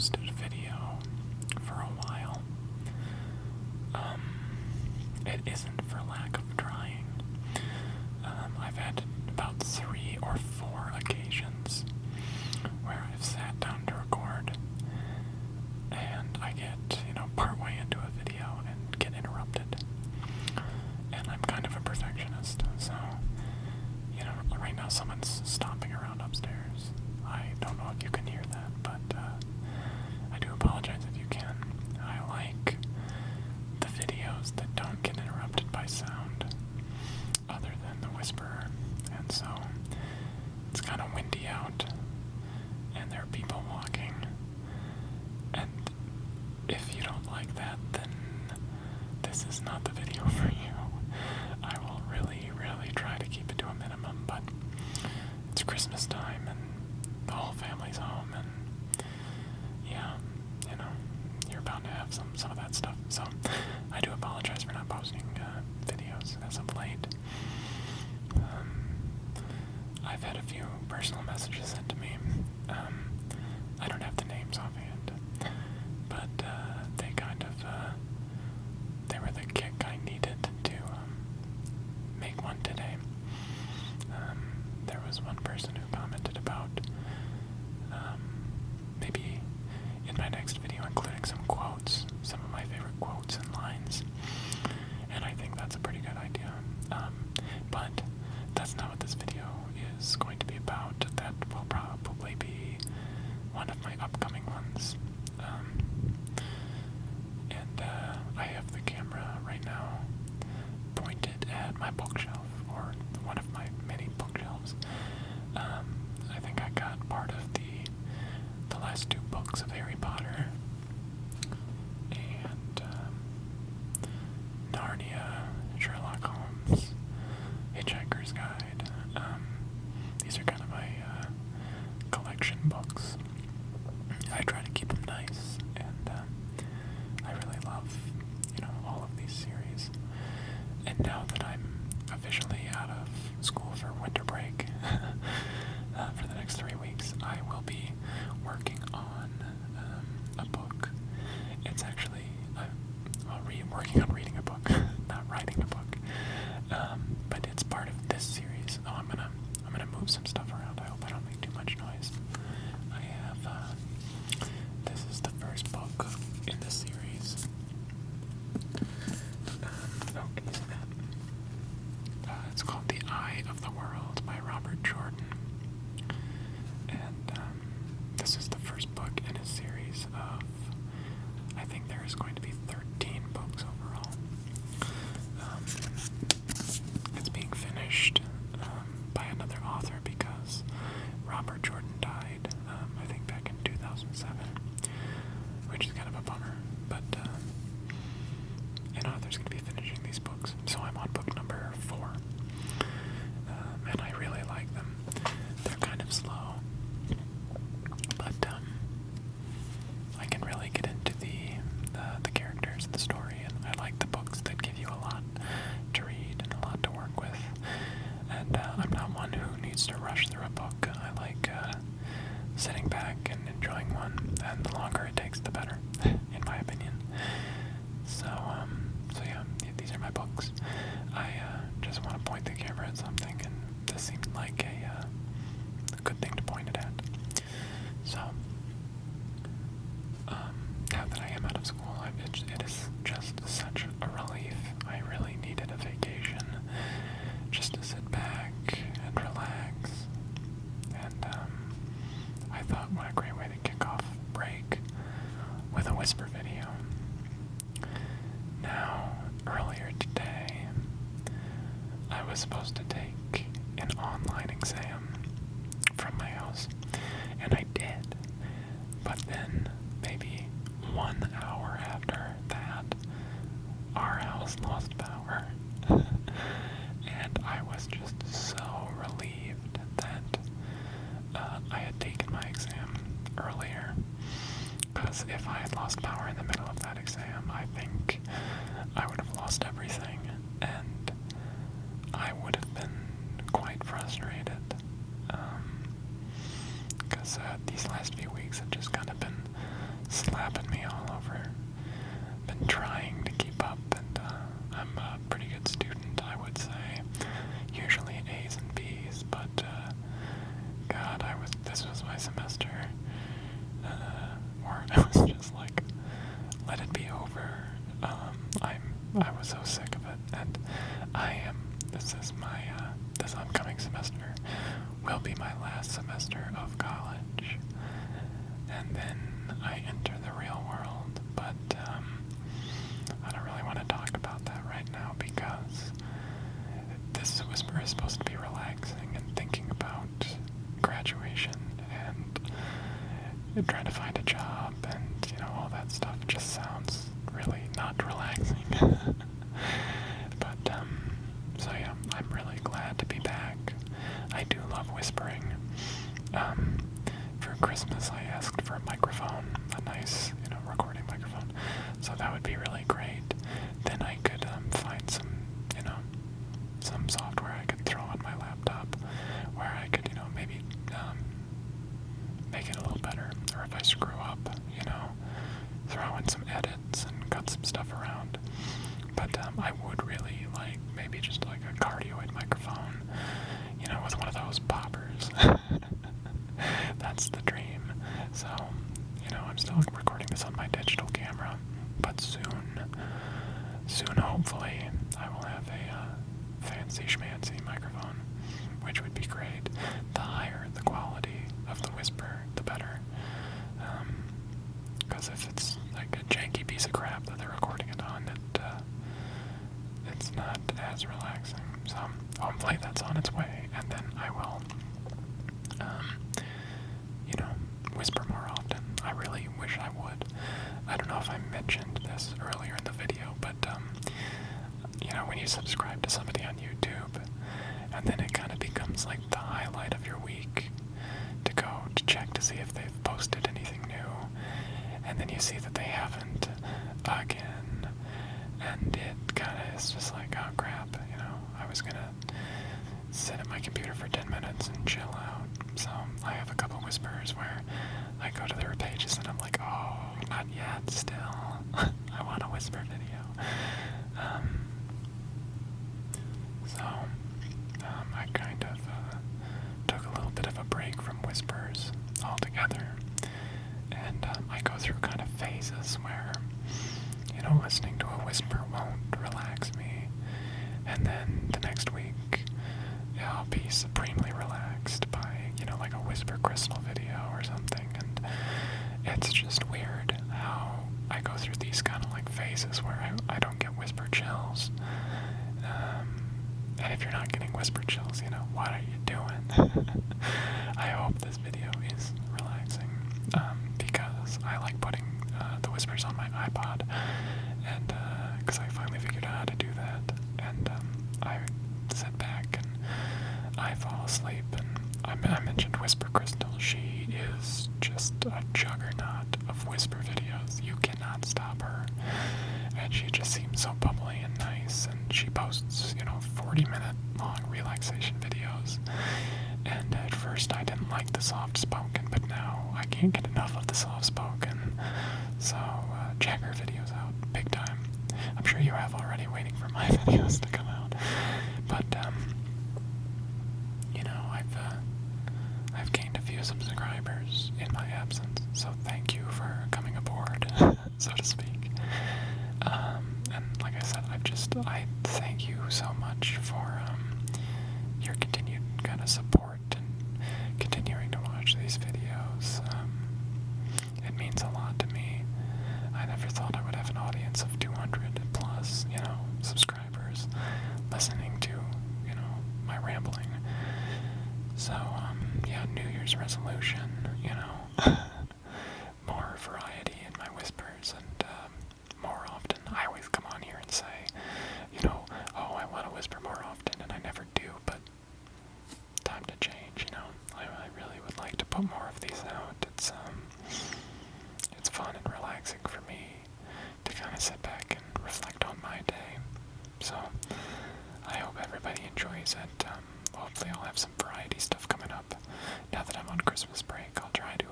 posted video for a while. It isn't for lack of trying. I've had about 3 or 4 occasions where I've sat down to record and I get, partway into a video and get interrupted. And I'm kind of a perfectionist, so, right now someone's stomping around upstairs. I don't know if you can hear that, but I do apologize if you can. I like the videos that don't get interrupted by sound other than the whisperer, and so it's kind of windy out and there are people walking, and if you don't like that, then this is not the video for you. I will really, really try to keep it to a minimum, but it's Christmas time and the whole family's home, and yeah, you're bound to have some of that stuff. So I do apologize for not posting videos as of late. I've had a few personal messages sent to me. I don't have the names offhand, but they kind of they were the kick I needed to make one today. There was one person who commented about maybe in my next video including some quotes, some of my favorite quotes and lines, and I think that's a pretty good idea. But that's not what this video is going to be about. That will probably be one of my upcoming ones. And I have the camera right now pointed at my bookshelf, or one of my many bookshelves. I think I got part of the last 2 books of Harry Potter and Narnia, Sherlock Holmes, Hitchhiker's Guide. These are kind of my collection books. I try to keep them nice, and I really love, all of these series. And now that I'm officially out of school for winter break, for the next 3 weeks, I will be working on a book. It's actually, working on reading a book, not writing a book. But it's part of this series. Oh, I'm gonna move some stuff around. I hope I don't make too much noise. I have, this is the first book in the series. Can you see that? It's called The Eye of the World by Robert Jordan. And, this is the first book in a series of, I think there is going to be 13 books overall. It's being finished by another author because Robert Jordan died, I think back in 2007, which is kind of a bummer, but an author's going to be finishing these books, so I'm on book number 4, and I really like them. They're kind of slow, but I can really get into the characters, the story, and I like the books that give you a lot to read and a lot to work with. And I'm not one who needs to rush through a book. I like sitting back and enjoying one, and the longer it takes, the better, in my opinion. So yeah, these are my books. I just want to point the camera at something, and this seemed like a good thing to point it at. So, now that I am out of school, it is just such a relief. I really needed a vacation, just to sit back and relax. And I thought, what a great way to kick off break with a whisper video. Now, earlier today, I was supposed to take an online exam from my house, and I did. But then, maybe 1 hour after that, our house lost power. And I was just so relieved that I had taken my exam earlier. Because if I had lost power in the middle of that exam, I think I would have lost everything, and I would have been quite frustrated. Because these last few weeks have just kind of been semester, or I was just like, let it be over. I was so sick of it, and this upcoming semester will be my last semester of college, and then I enter the real world, but I don't really want to talk about that right now because this whisper is supposed to be relaxing and thinking about graduation and trying to find a job and, all that stuff just sounds really not relaxing. But, so yeah, I'm really glad to be back. I do love whispering. For Christmas, I asked for a microphone, a nice, recording microphone, so that would be really great. Then I could find some software I could throw on my laptop where I could, maybe make it a little better, or if I screw up, throw in some edits and cut some stuff around. But I would really like maybe just like a cardioid microphone, with one of those poppers. That's the dream. So, I'm still recording this on my digital camera, but soon hopefully I will have a fancy schmancy microphone, which would be great. The higher the quality of the whisper, the better. Because if it's like a janky piece of crap that they're recording it on, it's not as relaxing. So hopefully that's on its way, and then I will, whisper more often. I really wish I would. I don't know if I mentioned this earlier in the video, but, when you subscribe to somebody on YouTube, and then it kind of becomes like the highlight of your week to go to check to see if they've posted anything new, and then you see that they haven't again, and it kind of is just like, oh crap, I was gonna sit at my computer for 10 minutes and chill out. So I have a couple whispers where I go to their pages and I'm like, oh, not yet, still. I want a whisper video. I kind of took a little bit of a break from whispers altogether. And I go through kind of phases where, listening to a whisper won't relax me. And then the next week, I'll be supremely relaxed by, like a whisper crystal video or something. And it's just weird how I go through these kind of like phases where I don't get whisper chills. And if you're not getting whisper chills, what are you doing? I hope this video is relaxing, because I like putting the whispers on my iPod, and because I finally figured out how to do that, and I sit back and I fall asleep, and I mentioned Whisper Crystal. She is just a juggernaut of whisper videos. You cannot stop her, and she just seems so bubbly and nice, and she posts, 40-minute long relaxation videos. And at first I didn't like the soft-spoken, but now I can't get enough of the soft-spoken. So check her videos out, big time. I'm sure you have already, waiting for my videos to come out. But, I've gained a few subscribers in my absence, so thank you for coming aboard, so to speak. And like I said, I thank you so much for your continued kind of support and continuing to watch these videos. It means a lot to me. I never thought I would have an audience of 200 plus, subscribers listening to, my rambling. So, New Year's resolution, more variety in my whispers, and more often. I always come on here and say, oh, I want to whisper more often, and I never do, but time to change, I really would like to put more of these out. It's fun and relaxing for me to kind of sit back and reflect on my day. So, I hope everybody enjoys it. Hopefully I'll have some variety stuff coming up. Now that I'm on Christmas break, I'll try to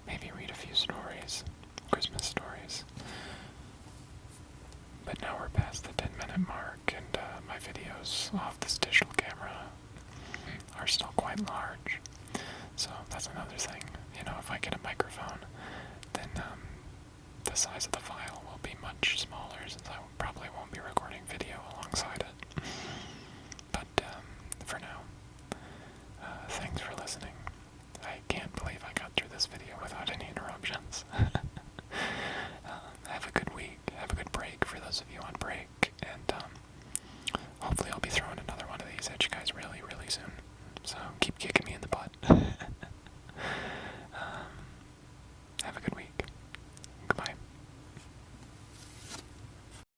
maybe read a few stories, Christmas stories. But now we're past the 10-minute mark, and my videos off this digital camera are still quite large. So that's another thing. I get a microphone, then the size of the file will be much smaller since I probably won't be recording video alongside it. But for now, thanks for listening.